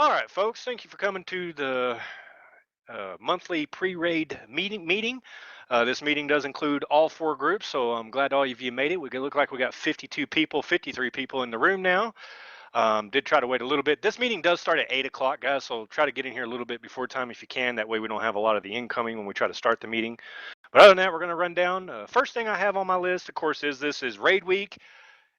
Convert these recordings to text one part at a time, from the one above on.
All right, folks. Thank you for coming to the monthly pre-raid meeting. This meeting does include all four groups, so I'm glad all of you made it. We look like we got 52 people, 53 people in the room now. Did try to wait a little bit. This meeting does start at 8 o'clock, guys, so try to get in here a little bit before time if you can. That way we don't have a lot of the incoming when we try to start the meeting. But other than that, we're going to run down. First thing I have on my list, of course, is this is raid week.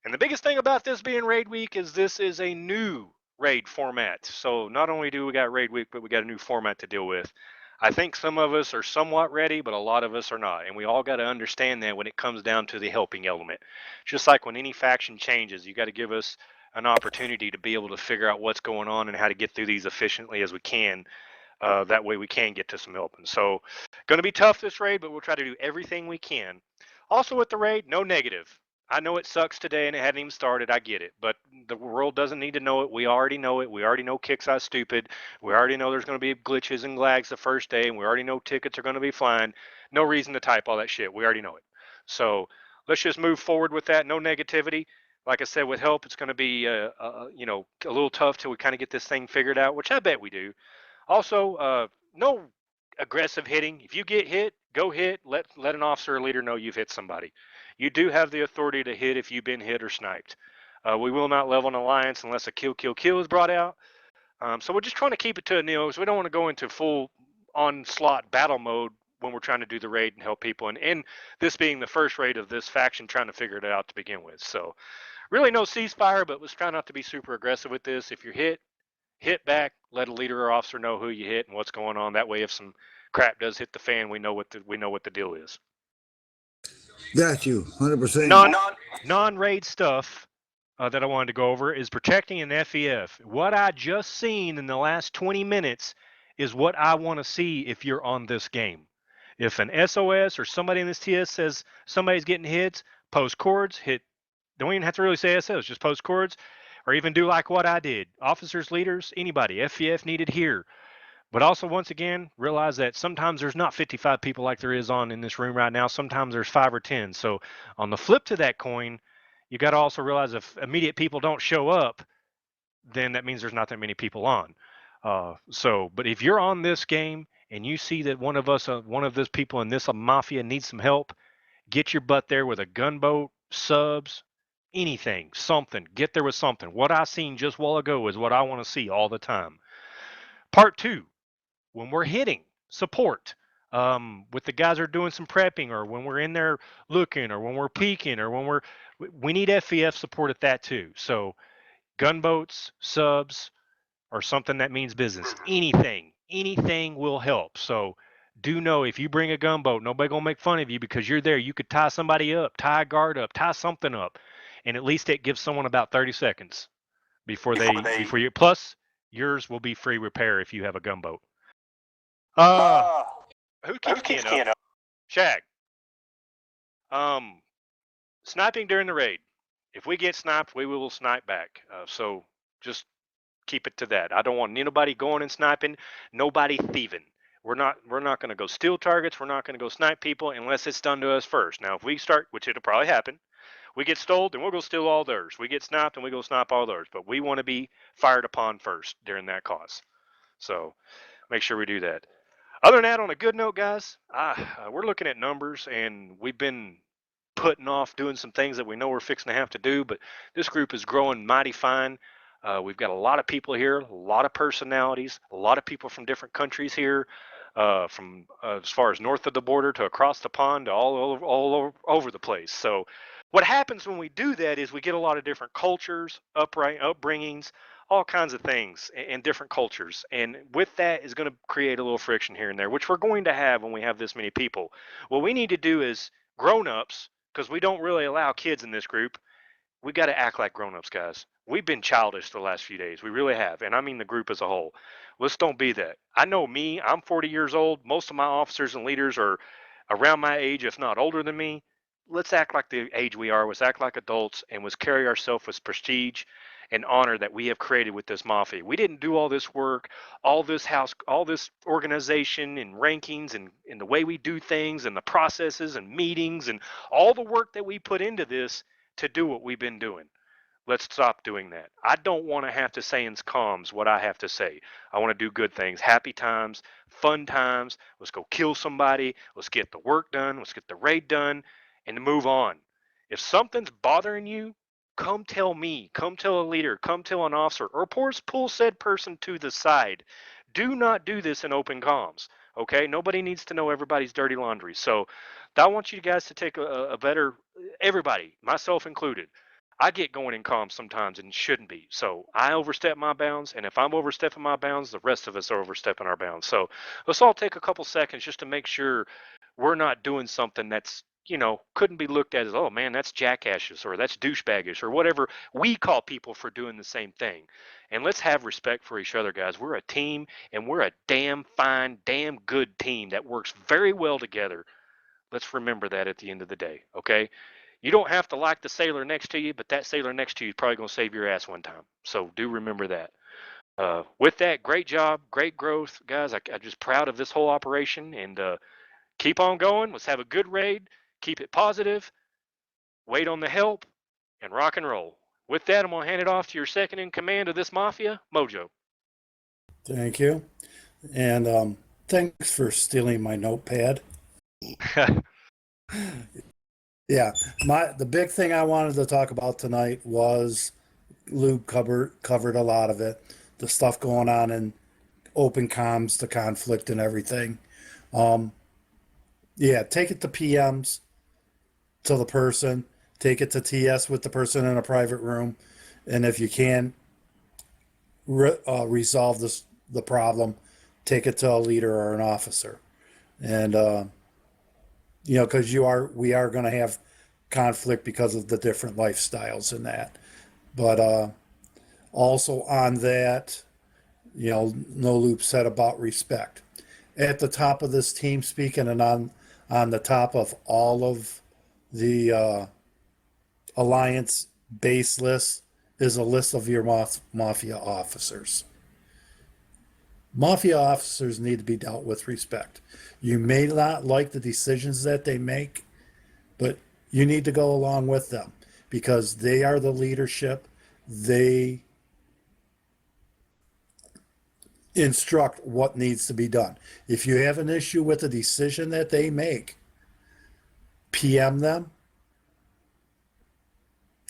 And the biggest thing about this being raid week is this is a new raid format. So not only do we got raid week, but we got a new format to deal with. I think some of us are somewhat ready, but a lot of us are not. And we all got to understand that when it comes down to the helping element. Just like when any faction changes, you got to give us an opportunity to be able to figure out what's going on and how to get through these efficiently as we can. That way we can get to some help. And so, going to be tough this raid, but we'll try to do everything we can. Also with the raid, no negative. I know it sucks today and it hadn't even started. I get it, but the world doesn't need to know it. We already know it. We already know Kickstarter's stupid. We already know there's going to be glitches and lags the first day, and we already know tickets are going to be flying. No reason to type all that shit. We already know it. So let's just move forward with that. No negativity. Like I said, with help, it's going to be a little tough till we kind of get this thing figured out, which I bet we do. Also, no aggressive hitting. If you get hit, go hit. Let an officer or leader know you've hit somebody. You do have the authority to hit if you've been hit or sniped. We will not level an alliance unless a kill is brought out. So we're just trying to keep it to a nil because we don't want to go into full onslaught battle mode when we're trying to do the raid and help people. And this being the first raid of this faction trying to figure it out to begin with. So really no ceasefire, but let's try not to be super aggressive with this. If you're hit back, let a leader or officer know who you hit and what's going on. That way, if some crap does hit the fan, we know what the deal is. Got you, 100%. Non raid stuff that I wanted to go over is protecting an FEF. What I just seen in the last 20 minutes is what I want to see if you're on this game. If an SOS or somebody in this TS says somebody's getting hits, post cords, hit. Don't even have to really say SOS, just post cords, or even do like what I did. Officers, leaders, anybody, FEF needed here. But also, once again, realize that sometimes there's not 55 people like there is on in this room right now. Sometimes there's 5 or 10. So on the flip to that coin, you got to also realize if immediate people don't show up, then that means there's not that many people on. But if you're on this game and you see that one of those people in this mafia needs some help, get your butt there with a gunboat, subs, anything, something. Get there with something. What I seen just a while ago is what I want to see all the time. Part 2, when we're hitting support, with the guys are doing some prepping, or when we're in there looking, or when we're peeking, or when we need FEF support at that too. So gunboats, subs, or something that means business. Anything will help. So do know if you bring a gunboat, nobody gonna make fun of you because you're there. You could tie somebody up, tie a guard up, tie something up, and at least it gives someone about 30 seconds before you. Plus, yours will be free repair if you have a gunboat. Who keeps keying up? Shag. Sniping during the raid. If we get sniped, we will snipe back. So just keep it to that. I don't want anybody going and sniping. Nobody thieving. We're not going to go steal targets. We're not going to go snipe people unless it's done to us first. Now, if we start, which it'll probably happen, we get stole, then we'll go steal all theirs. We get sniped, and we go snipe all theirs. But we want to be fired upon first during that cause. So make sure we do that. Other than that, on a good note, guys, we're looking at numbers, and we've been putting off doing some things that we know we're fixing to have to do, but this group is growing mighty fine. We've got a lot of people here, a lot of personalities, a lot of people from different countries here, from as far as north of the border to across the pond to all over the place. So what happens when we do that is we get a lot of different cultures, upbringings, all kinds of things, and different cultures. And with that is going to create a little friction here and there, which we're going to have when we have this many people. What we need to do is grown-ups, because we don't really allow kids in this group. We got to act like grown-ups, guys. We've been childish the last few days. We really have. And I mean the group as a whole. Let's don't be that. I know me, I'm 40 years old. Most of my officers and leaders are around my age, if not older than me. Let's act like the age we are. Let's act like adults, and let's carry ourselves with prestige and honor that we have created with this mafia. We didn't do all this work, all this organization and rankings, and the way we do things, and the processes and meetings and all the work that we put into this to do what we've been doing. Let's stop doing that. I don't want to have to say in comms what I have to say. I want to do good things, happy times, fun times. Let's go kill somebody. Let's get the work done. Let's get the raid done and move on. If something's bothering you, come tell me. Come tell a leader. Come tell an officer or pull said person to the side. Do not do this in open comms. Okay? Nobody needs to know everybody's dirty laundry. So I want you guys to take a better, everybody, myself included. I get going in comms sometimes and shouldn't be. So I overstep my bounds, and if I'm overstepping my bounds, the rest of us are overstepping our bounds. So let's all take a couple seconds just to make sure we're not doing something that's, couldn't be looked at as, oh man, that's jackashish or that's douchebaggish or whatever we call people for doing the same thing. And let's have respect for each other, guys. We're a team, and we're a damn fine, damn good team that works very well together. Let's remember that at the end of the day, okay? You don't have to like the sailor next to you, but that sailor next to you is probably going to save your ass one time. So do remember that. With that, great job, great growth, guys. I'm just proud of this whole operation, and keep on going. Let's have a good raid. Keep it positive. Wait on the help, and rock and roll. With that, I'm going to hand it off to your second in command of this mafia, Mojo. Thank you. And thanks for stealing my notepad. Yeah, the big thing I wanted to talk about tonight was Luke covered a lot of it, the stuff going on in open comms, the conflict and everything. Yeah, take it to PMs, to the person, take it to TS with the person in a private room, and if you can resolve the problem, take it to a leader or an officer, and because we are going to have conflict because of the different lifestyles in that. But also on that, No Loop said about respect. At the top of this team speaking, and on the top of all of the alliance base list is a list of your mafia officers. Mafia officers need to be dealt with respect. You may not like the decisions that they make, but you need to go along with them because they are the leadership. They instruct what needs to be done. If you have an issue with the decision that they make, PM them,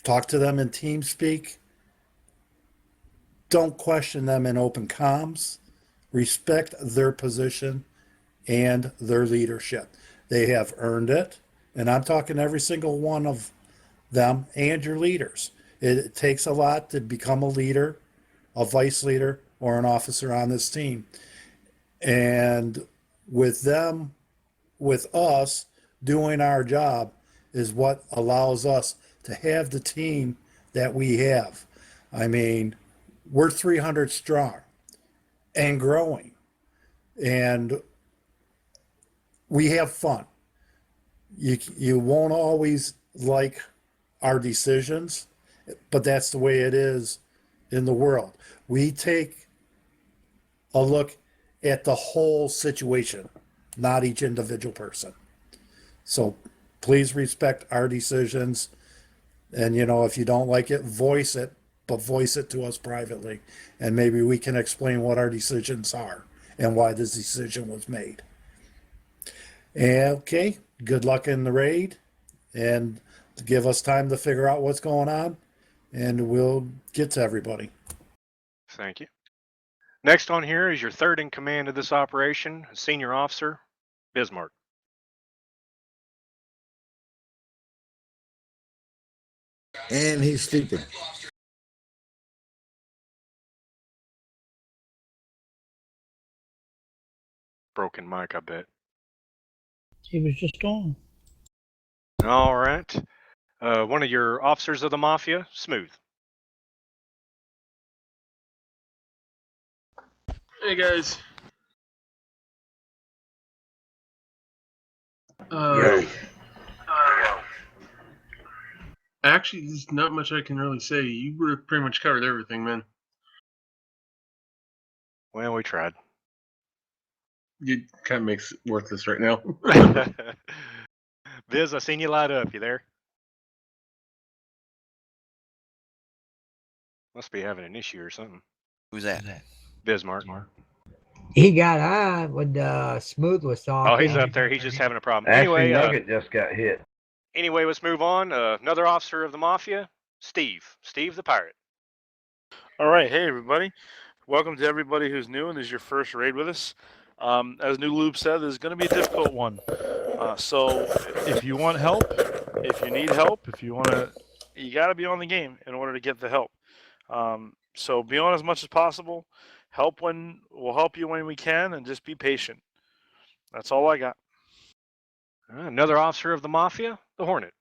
talk to them in TeamSpeak. Don't question them in open comms. Respect their position and their leadership. They have earned it. And I'm talking every single one of them and your leaders. It takes a lot to become a leader, a vice leader, or an officer on this team. And with them, with us doing our job is what allows us to have the team that we have. I mean, we're 300 strong and growing, and we have fun. You won't always like our decisions, but that's the way it is in the world. We take a look at the whole situation, not each individual person. So please respect our decisions. And, if you don't like it, voice it, but voice it to us privately. And maybe we can explain what our decisions are and why this decision was made. Okay, good luck in the raid, and give us time to figure out what's going on, and we'll get to everybody. Thank you. Next on here is your third in command of this operation, Senior Officer Bismarck. And he's sleeping. Broken mic, I bet. He was just gone. All right. One of your officers of the Mafia, Smooth. Hey guys. Actually, there's not much I can really say. You pretty much covered everything, man. Well, we tried. It kind of makes it worthless right now. Biz, I seen you light up. You there? Must be having an issue or something. Who's that? Bismarck. He got on when Smooth was Oh, talking. he's up there. He's just having a problem. Actually, Anyway, Nugget just got hit. anyway, let's move on. Another officer of the Mafia, Steve. Steve the Pirate. All right, hey everybody. Welcome to everybody who's new and this is your first raid with us. As New Lube said, this is going to be a difficult one. So if you want help, if you need help, if you want to, you got to be on the game in order to get the help. So be on as much as possible. We'll help you when we can, and just be patient. That's all I got. Another officer of the Mafia, the Hornet.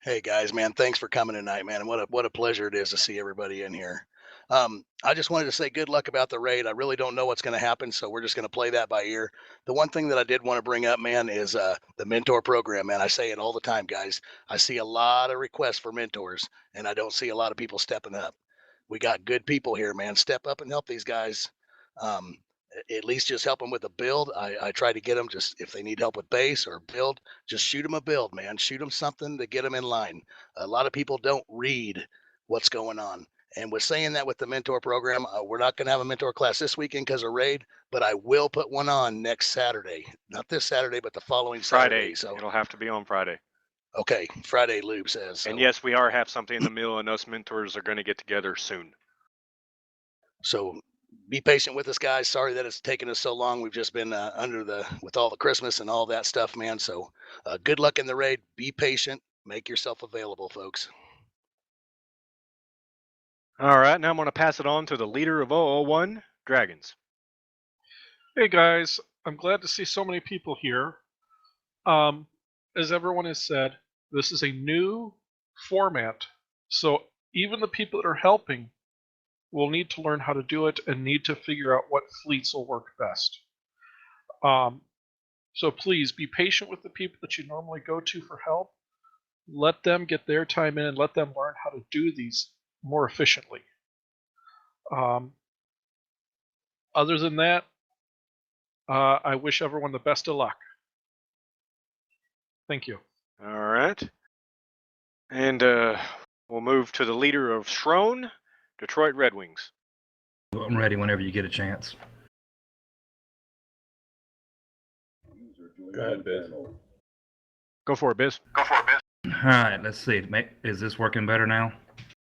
Hey guys, man, thanks for coming tonight, man. And what a pleasure it is to see everybody in here. I just wanted to say good luck about the raid. I really don't know what's going to happen, so we're just going to play that by ear. The one thing that I did want to bring up, man, is the mentor program, man. I say it all the time, guys. I see a lot of requests for mentors, and I don't see a lot of people stepping up. We got good people here, man. Step up and help these guys. At least just help them with a build. I try to get them, just if they need help with base or build, just shoot them a build, man. Shoot them something to get them in line. A lot of people don't read what's going on. And with saying that, with the mentor program, we're not going to have a mentor class this weekend because of raid, but I will put one on next Saturday. Not this Saturday, but the following Saturday. Friday. So It'll have to be on Friday. okay, Friday, Lube says. And So, yes, we have something in the middle, and us mentors are going to get together soon. so be patient with us, guys. Sorry that it's taken us so long. We've just been with all the Christmas and all that stuff, man. So good luck in the raid. Be patient. Make yourself available, folks. All right, now I'm going to pass it on to the leader of 001, Dragons. Hey guys, I'm glad to see so many people here. As everyone has said, this is a new format, so even the people that are helping will need to learn how to do it and need to figure out what fleets will work best. So please be patient with the people that you normally go to for help. Let them get their time in and let them learn how to do these more efficiently. Other than that, I wish everyone the best of luck. Thank you. All right. And we'll move to the leader of Shrone, Detroit Red Wings. I'm ready whenever you get a chance. Go ahead, Biz. Go for it, Biz. All right, let's see. Is this working better now?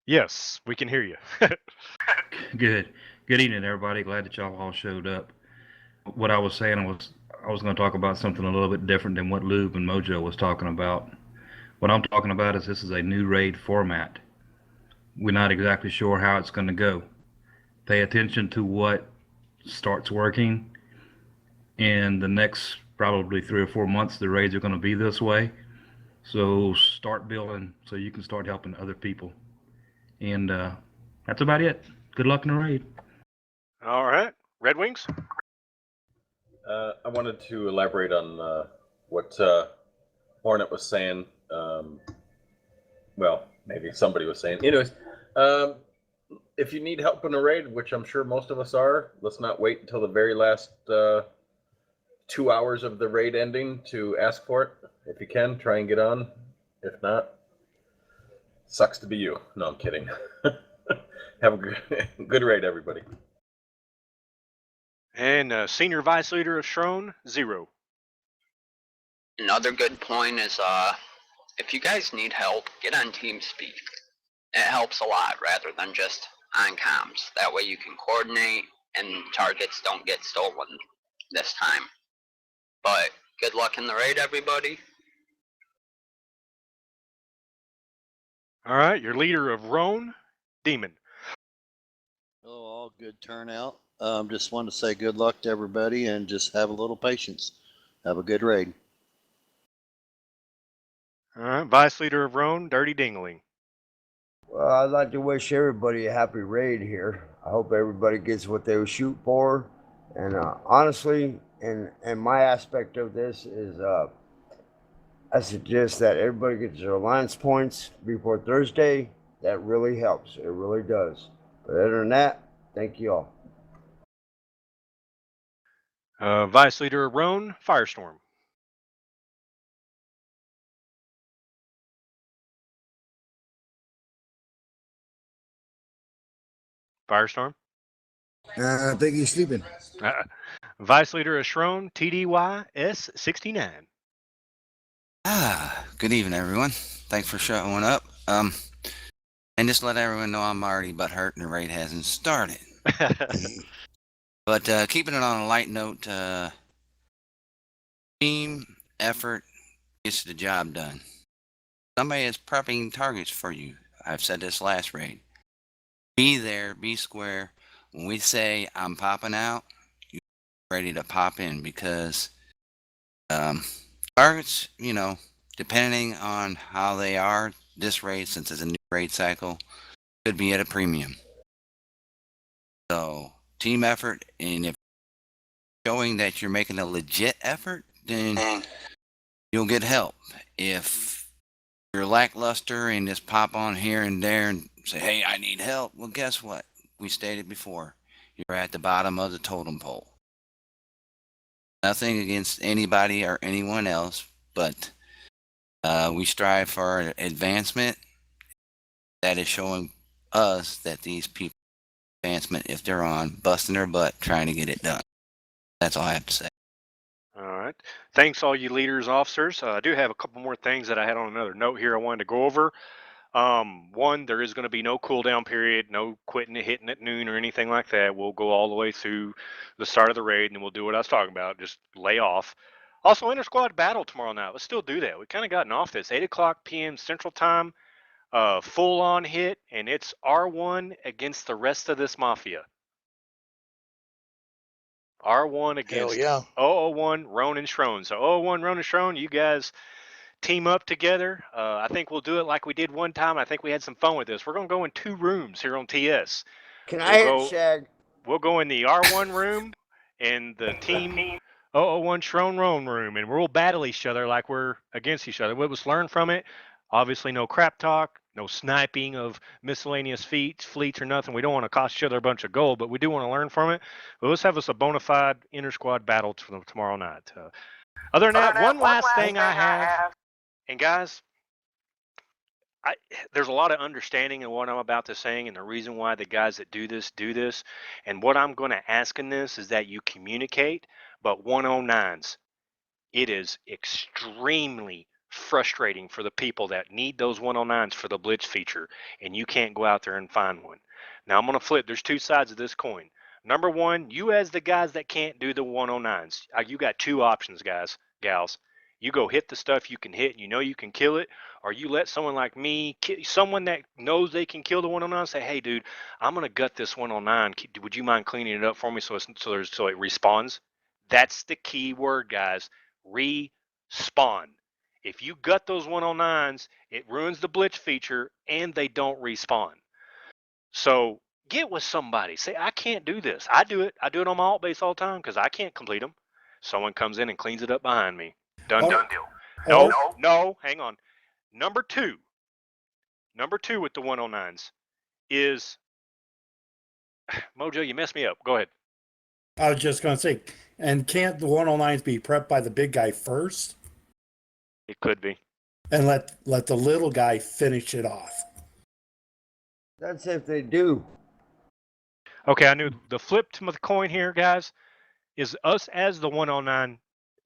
Yes, we can hear you. Good. Good evening, everybody. Glad that y'all all showed up. What I was saying was I was going to talk about something a little bit different than what Lube and Mojo was talking about. What I'm talking about is this is a new raid format. We're not exactly sure how it's going to go. Pay attention to what starts working. In the next probably 3 or 4 months, the raids are going to be this way. So start building so you can start helping other people. And that's about it. Good luck in the raid. All right. Red Wings? I wanted to elaborate on what Hornet was saying. Well, maybe somebody was saying. Anyways, if you need help in a raid, which I'm sure most of us are, let's not wait until the very last 2 hours of the raid ending to ask for it. If you can, try and get on. If not, sucks to be you. No, I'm kidding. Have a good raid, everybody. And senior vice leader of Shrone, Zero. Another good point is if you guys need help, get on TeamSpeak. It helps a lot rather than just on comms. That way you can coordinate and targets don't get stolen this time. But good luck in the raid, everybody. All right, your leader of Roan, Demon. Hello, all. Good turnout. Just wanted to say good luck to everybody and just have a little patience. Have a good raid. All right, vice leader of Roan, Dirty Dingling. Well, I'd like to wish everybody a happy raid here. I hope everybody gets what they were shooting for. And honestly, and my aspect of this is I suggest that everybody gets their alliance points before Thursday. That really helps. It really does. But other than that, thank you all. Vice leader of Roan, Firestorm. Firestorm. I think he's sleeping. Vice Leader Ashrone, TDY S69. Good evening, everyone. Thanks for showing up. And just let everyone know I'm already butthurt and the raid hasn't started. But keeping it on a light note, team effort gets the job done. Somebody is prepping targets for you. I've said this last raid. Be there, be square. When we say I'm popping out, you're ready to pop in because targets, you know, depending on how they are, this raid, since it's a new raid cycle, could be at a premium. So team effort, and if showing that you're making a legit effort, then you'll get help. If you're lackluster and just pop on here and there and say, hey, I need help, well, guess what? We stated before, you're at the bottom of the totem pole. Nothing against anybody or anyone else, but we strive for advancement. That is showing us that these people advancement if they're on busting their butt trying to get it done. That's all I have to say. All right. Thanks, all you leaders, officers. I do have a couple more things that I had on another note here I wanted to go over. One, there is going to be no cooldown period, no quitting and hitting at noon or anything like that. We'll go all the way through the start of the raid, and then we'll do what I was talking about, just lay off. Also, inter-squad battle tomorrow night. Let's still do that. We've kind of gotten off this. 8 o'clock p.m. Central Time, full-on hit, and it's R1 against the rest of this mafia. R1 against 001 Ronan Shrone. So 001 Ronan Shrone, you guys team up together. I think we'll do it like we did one time. I think we had some fun with this. We're going to go in 2 rooms here on TS. Can I hit Shag? We'll go in the R1 room and the team 001 Shrone Roan room, and we'll battle each other like we're against each other. What was learned from it? Obviously, no crap talk, no sniping of miscellaneous fleets or nothing. We don't want to cost each other a bunch of gold, but we do want to learn from it. But let's have us a bona fide inter-squad battle tomorrow night. Other than that, one last thing I have. And guys, there's a lot of understanding in what I'm about to say, and the reason why the guys that do this. And what I'm going to ask in this is that you communicate, but 109s, it is extremely frustrating for the people that need those 109s for the blitz feature, and you can't go out there and find one. Now I'm going to flip. There's 2 sides of this coin. Number one, you as the guys that can't do the 109s, you got 2 options, guys, gals. You go hit the stuff you can hit and you know you can kill it, or you let someone like me, someone that knows they can kill the 109, say, hey, dude, I'm going to gut this 109. Would you mind cleaning it up for me so it respawns? That's the key word, guys. Respawn. If you gut those 109s, it ruins the blitz feature and they don't respawn. So get with somebody. Say, I can't do this. I do it. I do it on my alt base all the time because I can't complete them. Someone comes in and cleans it up behind me. Done deal. No, hang on. Number two with the 109s is Mojo, you messed me up. Go ahead. I was just going to say, and can't the 109s be prepped by the big guy first? It could be. And let the little guy finish it off. That's if they do. Okay, I knew the flip to the coin here, guys, is us as the 109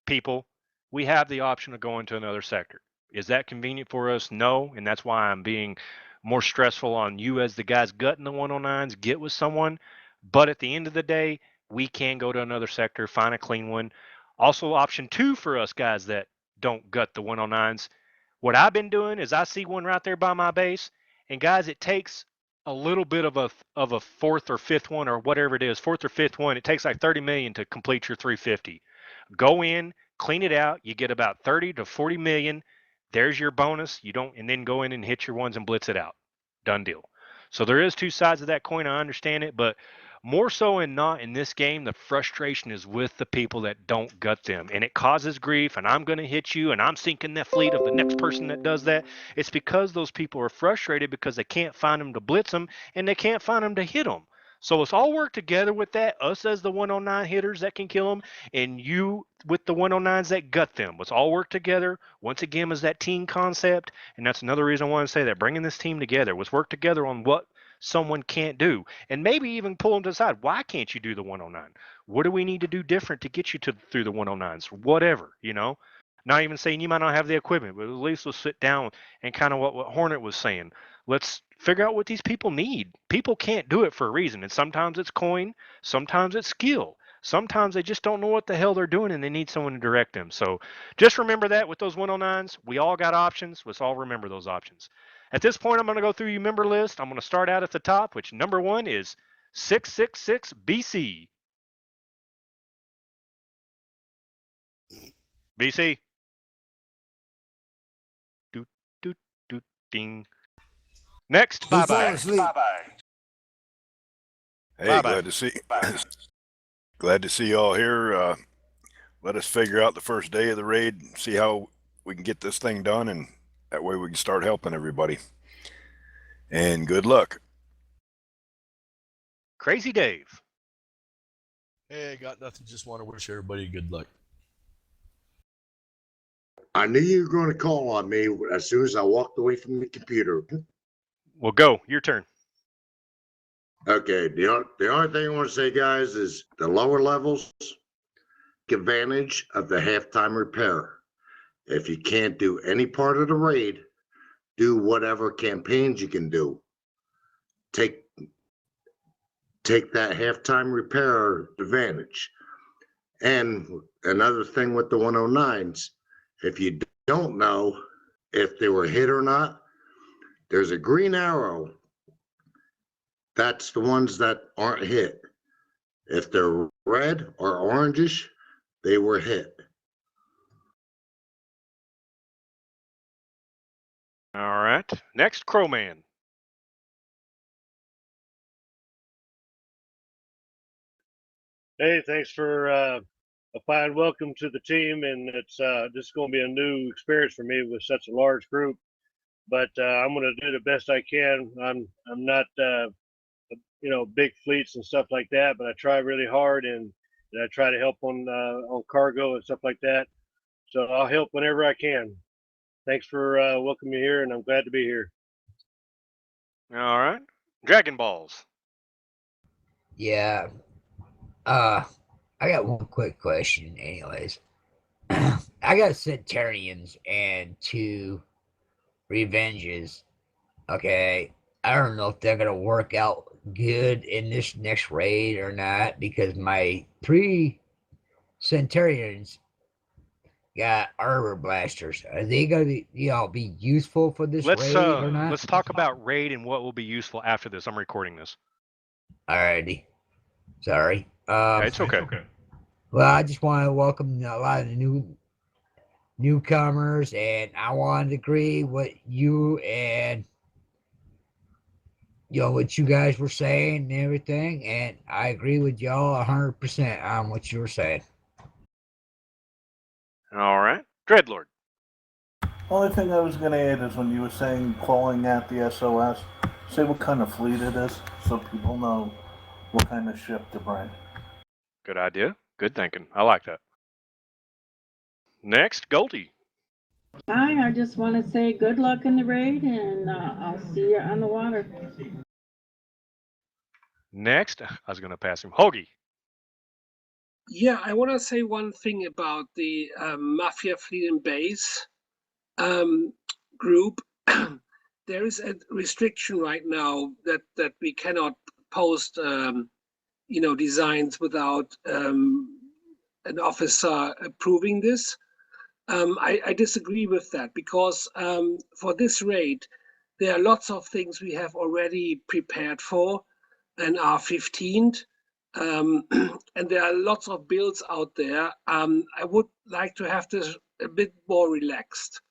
people, we have the option of going to another sector. Is that convenient for us? No, and that's why I'm being more stressful on you as the guys gutting the 109s, get with someone. But at the end of the day, we can go to another sector, find a clean one. Also, option 2 for us guys that don't gut the 109s. What I've been doing is I see one right there by my base, and guys, it takes a little bit of a 4th or 5th one or whatever it is, 4th or 5th one. It takes like 30 million to complete your 350. Go in, clean it out. You get about 30 to 40 million. There's your bonus. And then go in and hit your ones and blitz it out. Done deal. So there is 2 sides of that coin. I understand it, but more so and not in this game, the frustration is with the people that don't gut them, and it causes grief, and I'm going to hit you, and I'm sinking that fleet of the next person that does that. It's because those people are frustrated because they can't find them to blitz them, and they can't find them to hit them. So let's all work together with that, us as the 109 hitters that can kill them, and you with the 109s that gut them. Let's all work together. Once again, is that team concept, and that's another reason I want to say that, bringing this team together. Let's work together on what someone can't do, and maybe even pull them to the side. Why can't you do the 109? What do we need to do different to get you through the 109s? Whatever, Not even saying you might not have the equipment, but at least we'll sit down and kind of what Hornet was saying. Let's figure out what these people need. People can't do it for a reason, and sometimes it's coin, sometimes it's skill. Sometimes they just don't know what the hell they're doing and they need someone to direct them. So just remember that with those 109s, we all got options. Let's all remember those options. At this point, I'm going to go through your member list. I'm going to start out at the top, which number 1 is 666 BC. BC. Doot, doot, doot, ding. Next, Who fell bye-bye. asleep? Bye-bye. Hey, Bye-bye. glad to see y'all here. Let us figure out the first day of the raid, see how we can get this thing done, and that way we can start helping everybody. And good luck. Crazy Dave. Hey, got nothing. Just want to wish everybody good luck. I knew you were going to call on me as soon as I walked away from the computer. Well, go. Your turn. Okay, the only thing I want to say, guys, is the lower levels take advantage of the halftime repair. If you can't do any part of the raid, do whatever campaigns you can do. Take that halftime repair advantage. And another thing with the 109s, if you don't know if they were hit or not, there's a green arrow. That's the ones that aren't hit. If they're red or orangish, they were hit. All right. Next, Crowman. Hey, thanks for a fine welcome to the team, and it's this is going to be a new experience for me with such a large group. But I'm going to do the best I can. I'm not big fleets and stuff like that, but I try really hard, and I try to help on cargo and stuff like that. So I'll help whenever I can. Thanks for welcoming me here, and I'm glad to be here. All right. Dragon Balls. Yeah. I got one quick question anyways. I got Centurions and 2 Revenges. Okay. I don't know if they're going to work out good in this next raid or not, because my 3 Centurions got armor blasters. Are they going to be useful for this raid or not? Let's talk about raid and what will be useful after this. I'm recording this. Alrighty. Sorry. It's okay. Well, I just want to welcome a lot of the newcomers, and I wanted to agree with you and what you guys were saying and everything, and I agree with y'all 100% on what you were saying. All right. Dreadlord. Only thing I was going to add is when you were saying calling at the SOS, say what kind of fleet it is so people know what kind of ship to bring. Good idea. Good thinking. I like that. Next, Goldie. Hi, I just want to say good luck in the raid, and I'll see you on the water. Next, I was going to pass him. Hoagie. Yeah, I want to say one thing about the Mafia Fleet and Base group. There is a restriction right now that we cannot post, designs without an officer approving this. I disagree with that, because for this raid, there are lots of things we have already prepared for and are 15th. And there are lots of builds out there. I would like to have this a bit more relaxed.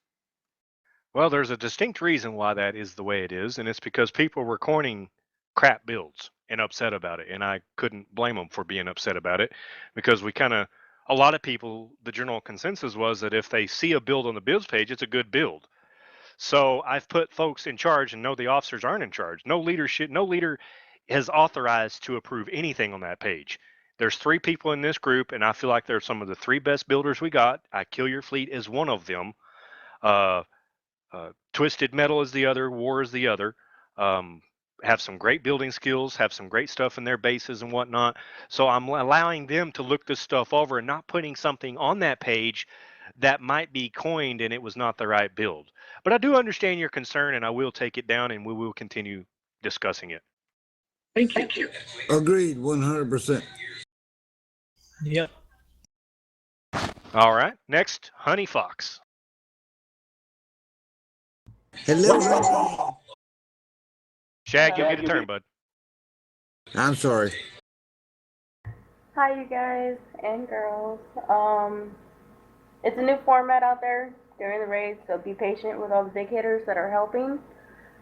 Well, there's a distinct reason why that is the way it is, and it's because people were coining crap builds and upset about it, and I couldn't blame them for being upset about it, because a lot of people, the general consensus was that if they see a build on the builds page, it's a good build. So I've put folks in charge, and no, the officers aren't in charge. No leader has authorized to approve anything on that page. There's 3 people in this group, and I feel like they're some of the 3 best builders we got. I Kill Your Fleet is one of them. Twisted Metal is the other. War is the other. have some great building skills, have some great stuff in their bases and whatnot. So I'm allowing them to look this stuff over and not putting something on that page that might be coined and it was not the right build. But I do understand your concern, and I will take it down, and we will continue discussing it. Thank you. Agreed, 100%. Yep. All right. Next, Honey Fox. Hello. Shag, you'll get a turn, bud. I'm sorry. Hi, you guys and girls. It's a new format out there during the raid, so be patient with all the big hitters that are helping.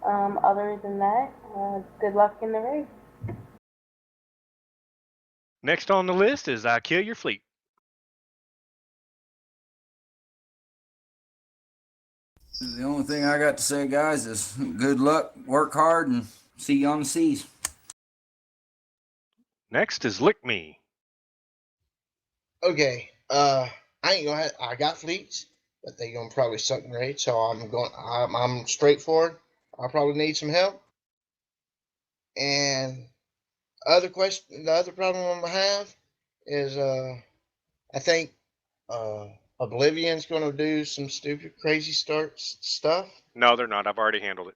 Other than that, good luck in the raid. Next on the list is I Kill Your Fleet. The only thing I got to say, guys, is good luck, work hard, and see you on the seas. Next is Lick Me. Okay, I got fleets, but they gonna probably suck in raid, so I'm straightforward. I probably need some help. And the other problem I'm gonna have is I think Oblivion's gonna do some stupid, crazy stuff. No, they're not. I've already handled it.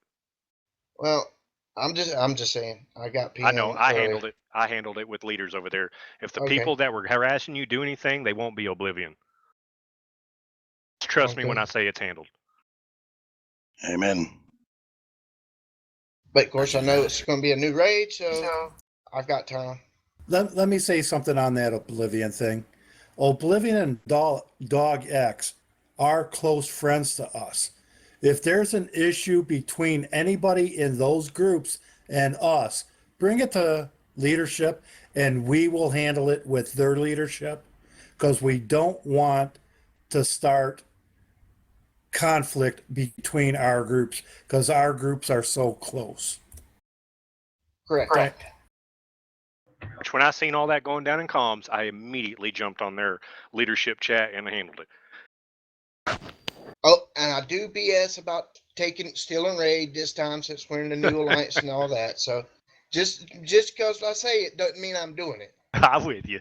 Well, I'm just saying. I got PM. I know. I earlier. handled it. I handled it with leaders over there. If the Okay. people that were harassing you do anything, they won't be Oblivion. Trust me when I say it's handled. Amen. But of course, I know it's gonna be a new raid, so I've got time. Let me say something on that Oblivion thing. Oblivion and Dog X are close friends to us. If there's an issue between anybody in those groups and us, bring it to leadership and we will handle it with their leadership, because we don't want to start conflict between our groups, because our groups are so close. Correct. Which when I seen all that going down in comms, I immediately jumped on their leadership chat and handled it. Oh, and I do BS about stealing raid this time since we're in the new alliance and all that. So just because I say it doesn't mean I'm doing it. I'm with you.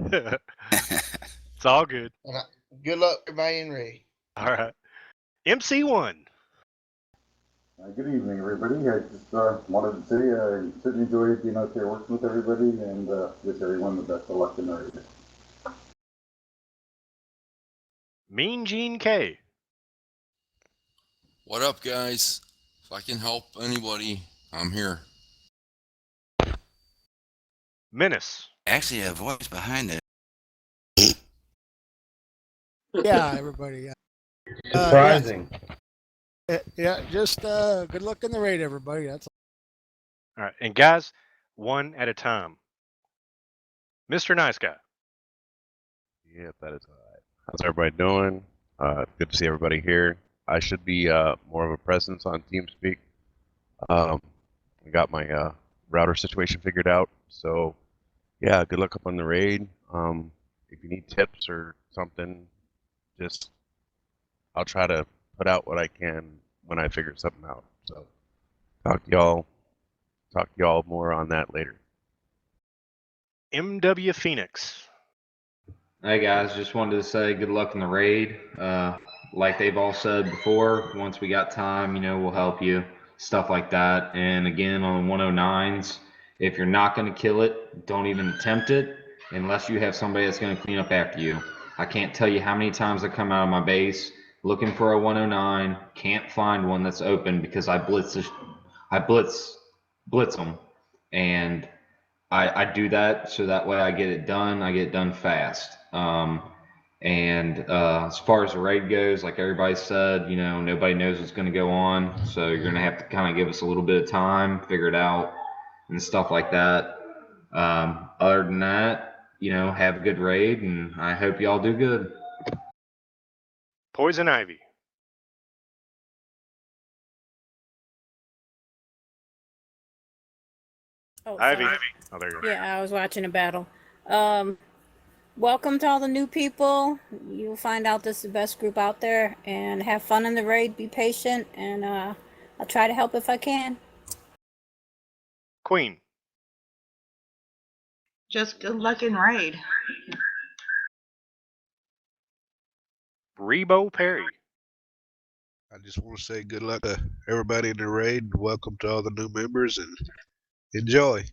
It's all good. And good luck everybody in raid. All right. MC1. Good evening, everybody. I just wanted to say I certainly enjoyed being out there working with everybody, and wish everyone the best of luck in the raid. Mean Gene K. What up, guys? If I can help anybody, I'm here. Menace. Actually, a voice behind it. Yeah, everybody. Yeah. Surprising. Yeah, just good luck in the raid, everybody. That's All right. And guys, one at a time. Mr. Nice Guy. Yeah, that is all right. How's everybody doing? Good to see everybody here. I should be more of a presence on TeamSpeak. I got my router situation figured out. So, yeah, good luck up on the raid. If you need tips or something, just I'll try to put out what I can when I figure something out. So, talk to y'all more on that later. MW Phoenix. Hey guys, just wanted to say good luck in the raid. Like they've all said before, once we got time, we'll help you, stuff like that. And again, on 109s, if you're not going to kill it, don't even attempt it unless you have somebody that's going to clean up after you. I can't tell you how many times I come out of my base looking for a 109, can't find one that's open because I blitz them, and I do that so that way I get it done fast. And as far as the raid goes, like everybody said, nobody knows what's going to go on, so you're going to have to kind of give us a little bit of time, figure it out, and stuff like that. Other than that, have a good raid, and I hope y'all do good. Poison Ivy. Oh, Ivy. sorry. Oh, there you go. Yeah, I was watching a battle. Welcome to all the new people. You'll find out this is the best group out there, and have fun in the raid. Be patient, and I'll try to help if I can. Queen. Just good luck in raid. Rebo Perry. I just want to say good luck to everybody in the raid. And welcome to all the new members and enjoy.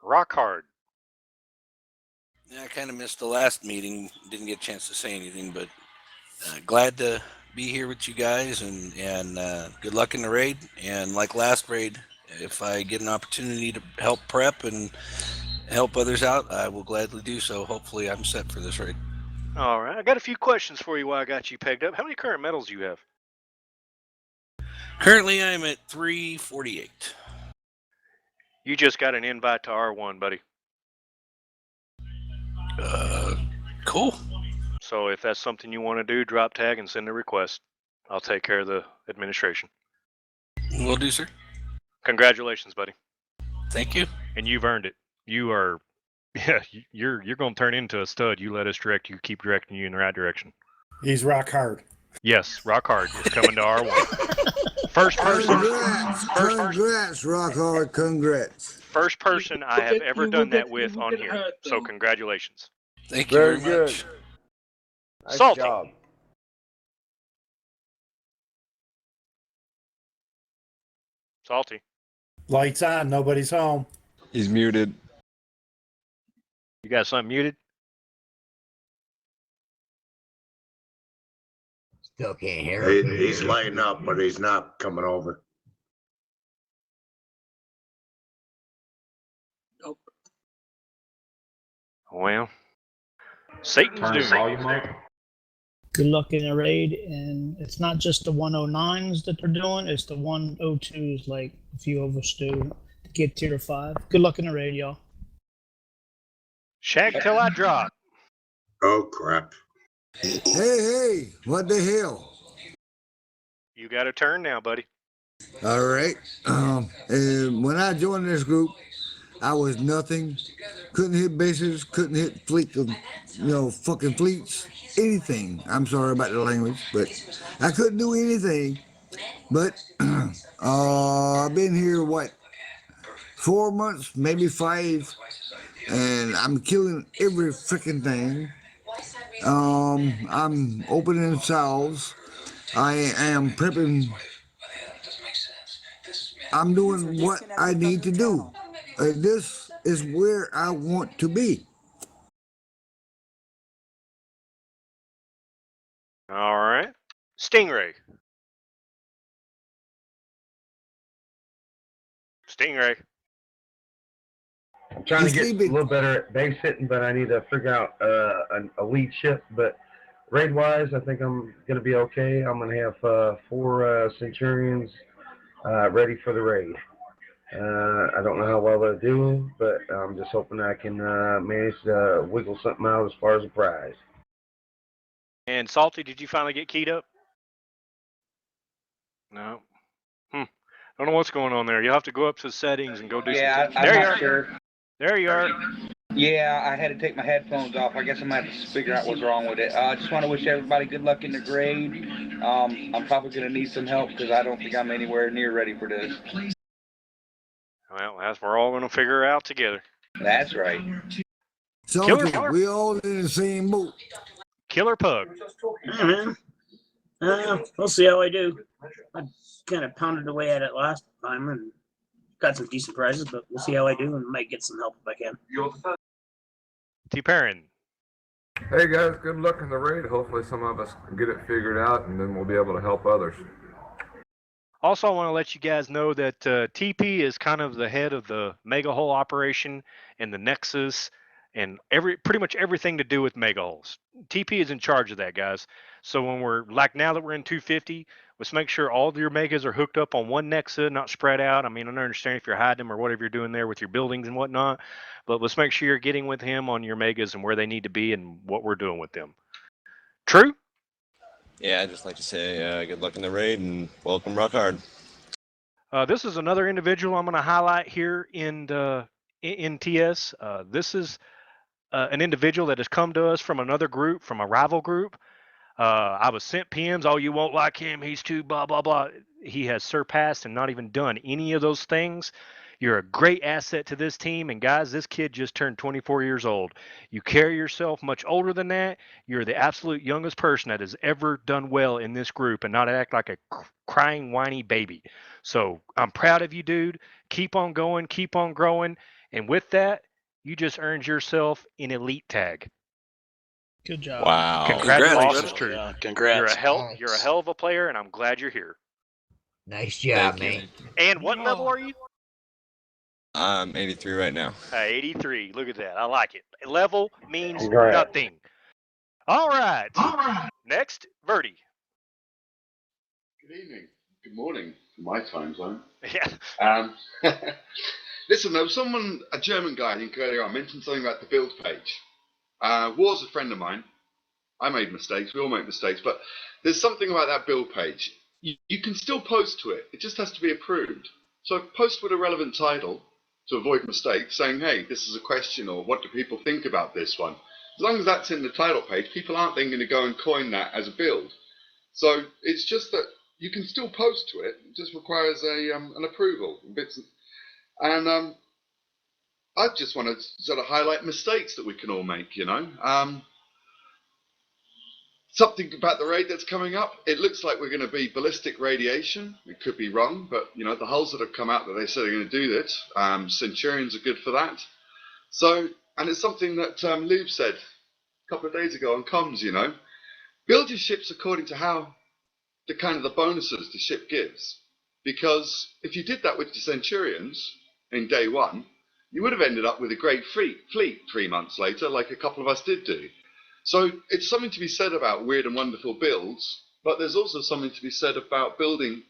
Rock Hard. Yeah, I kind of missed the last meeting. Didn't get a chance to say anything, but glad to be here with you guys and good luck in the raid. And like last raid, if I get an opportunity to help prep and help others out, I will gladly do so. Hopefully I'm set for this raid. All right. I got a few questions for you while I got you pegged up. How many current medals do you have? Currently I'm at 348. You just got an invite to R1, buddy. Cool. So if that's something you want to do, drop tag and send a request. I'll take care of the administration. Will do, sir. Congratulations, buddy. Thank you. And you've earned it. You are, yeah, you're going to turn into a stud. You let us direct you, keep directing you in the right direction. He's rock hard. Yes, Rock Hard is coming to R1. First person. Congrats, Rock Hard. Congrats. First person I have ever done that with on here. So congratulations. Thank you very much. Nice Salty. job. Salty. Lights on. Nobody's home. He's muted. You got something muted? Still can't hear him. He's lighting up, but he's not coming over. Nope. Well, Satan's Turn doing the volume up. Good luck in the raid, and it's not just the 109s that they're doing; it's the 102s. Like if you overstew to get tier 5. Good luck in the raid, y'all. Shag till I drop. Oh, crap. Hey, what the hell? You got a turn now, buddy. All right. And when I joined this group, I was nothing. Couldn't hit bases, couldn't hit fucking fleets, anything. I'm sorry about the language, but I couldn't do anything. But I've been here, 4 months, maybe 5, and I'm killing every freaking thing. I'm opening salves. I am prepping. I'm doing what I need to do. This is where I want to be. All right. Stingray. Stingray. I'm trying to get a little better at babysitting, but I need to figure out a lead ship. But raid-wise, I think I'm going to be okay. I'm going to have 4 Centurions ready for the raid. I don't know how well they're doing, but I'm just hoping I can manage to wiggle something out as far as a prize. And Salty, did you finally get keyed up? No. I don't know what's going on there. You'll have to go up to settings and go do Yeah, some. I'm not sure. There you are. Yeah, I had to take my headphones off. I guess I'm going to have to figure out what's wrong with it. I just want to wish everybody good luck in the grade. I'm probably going to need some help because I don't think I'm anywhere near ready for this. Well, that's we're all going to figure out together. That's right. So we all in the same boat. Killer Pug. Yeah, man. We'll see how I do. I kind of pounded away at it last time and got some decent prizes, but we'll see how I do and might get some help if I can. T-Perrin. Hey guys, good luck in the raid. Hopefully some of us can get it figured out and then we'll be able to help others. Also, I want to let you guys know that TP is kind of the head of the Mega Hole operation and the Nexus and pretty much everything to do with Mega Holes. TP is in charge of that, guys. So when we're now that we're in 250, let's make sure all of your megas are hooked up on one Nexus, not spread out. I mean, I understand if you're hiding them or whatever you're doing there with your buildings and whatnot, but let's make sure you're getting with him on your megas and where they need to be and what we're doing with them. True? Yeah, I'd just like to say good luck in the raid and welcome Rock Hard. This is another individual I'm going to highlight here in TS. This is an individual that has come to us from another group, from a rival group. I was sent PMs. Oh, you won't like him. He's too blah, blah, blah. He has surpassed and not even done any of those things. You're a great asset to this team. And guys, this kid just turned 24 years old. You carry yourself much older than that. You're the absolute youngest person that has ever done well in this group and not act like a crying, whiny baby. So I'm proud of you, dude. Keep on going, keep on growing. And with that, you just earned yourself an elite tag. Good job. Wow. Congratulations, brother. True. Yeah, congrats. You're a hell of a player, and I'm glad you're here. Nice job, Thank you. man. And what level are you? I'm 83 right now. 83. Look at that. I like it. Level means Congrats. nothing. All right. Next, Verdi. Good evening. Good morning for my time zone. Yeah. Listen, there was a German guy, I think earlier on, mentioned something about the build page. War's a friend of mine. I made mistakes. We all make mistakes. But there's something about that build page. You can still post to it. It just has to be approved. So post with a relevant title to avoid mistakes, saying, hey, this is a question, or what do people think about this one? As long as that's in the title page, people aren't then going to go and coin that as a build. So it's just that you can still post to it. It just requires an approval. And I just want to sort of highlight mistakes that we can all make, you know. Something about the raid that's coming up. It looks like we're going to be ballistic radiation. It could be wrong, but, you know, the hulls that have come out that they said are going to do that. Centurions are good for that. So, and it's something that Lube said a couple of days ago on comms, you know. Build your ships according to how the bonuses the ship gives. Because if you did that with the Centurions in day one, you would have ended up with a great fleet 3 months later, like a couple of us did do. So it's something to be said about weird and wonderful builds, but there's also something to be said about building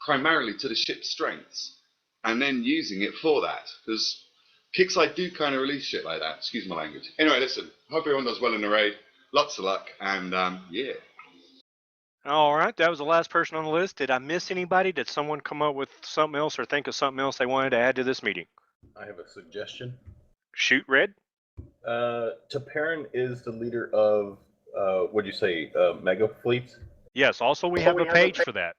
primarily to the ship's strengths and then using it for that. Because Kixeye do kind of release shit like that. Excuse my language. Anyway, listen, hope everyone does well in the raid. Lots of luck, and yeah. All right, that was the last person on the list. Did I miss anybody? Did someone come up with something else or think of something else they wanted to add to this meeting? I have a suggestion. Shoot, Red. Taparin is the leader of, what'd you say, Mega Fleets? Yes, also we have a page for that.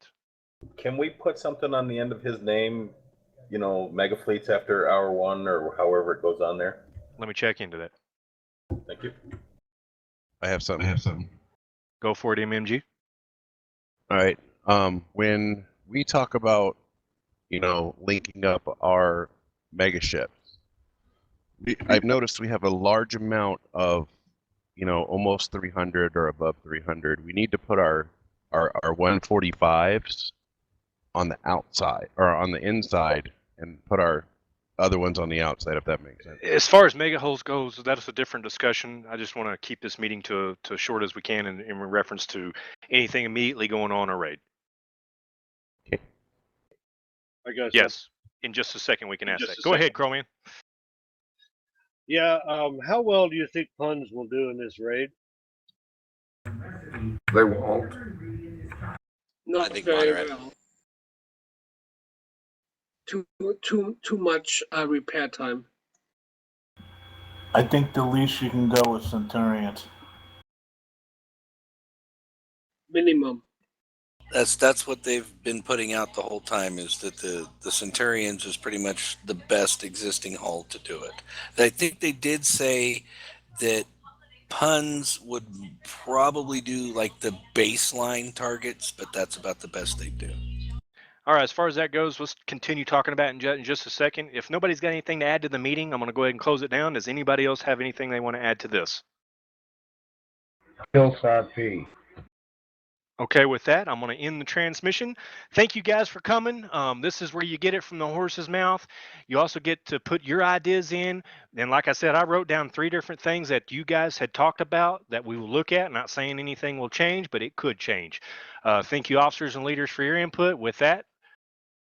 Can we put something on the end of his name, you know, Mega Fleets after hour 1 or however it goes on there? Let me check into that. Thank you. I have something. Go for it, MMG. All right. When we talk about, you know, linking up our mega ships, I've noticed we have a large amount of, you know, almost 300 or above 300. We need to put our 145s on the outside or on the inside and put our other ones on the outside, if that makes sense. As far as mega hulls goes, that's a different discussion. I just want to keep this meeting to as short as we can in reference to anything immediately going on or raid. Okay. I guess. Yes. In just a second, we can ask that. Go ahead, Crowman. Yeah. How well do you think Puns will do in this raid? They won't. Not think very moderate. well. Too much repair time. I think the least you can go with Centurions. Minimum. That's what they've been putting out the whole time, is that the Centurions is pretty much the best existing hull to do it. I think they did say that Puns would probably do like the baseline targets, but that's about the best they do. All right, as far as that goes, let's continue talking about it in just a second. If nobody's got anything to add to the meeting, I'm going to go ahead and close it down. Does anybody else have anything they want to add to this? Hillside P. Okay, with that, I'm going to end the transmission. Thank you guys for coming. This is where you get it from the horse's mouth. You also get to put your ideas in. And like I said, I wrote down 3 different things that you guys had talked about that we will look at. Not saying anything will change, but it could change. Thank you, officers and leaders, for your input. With that,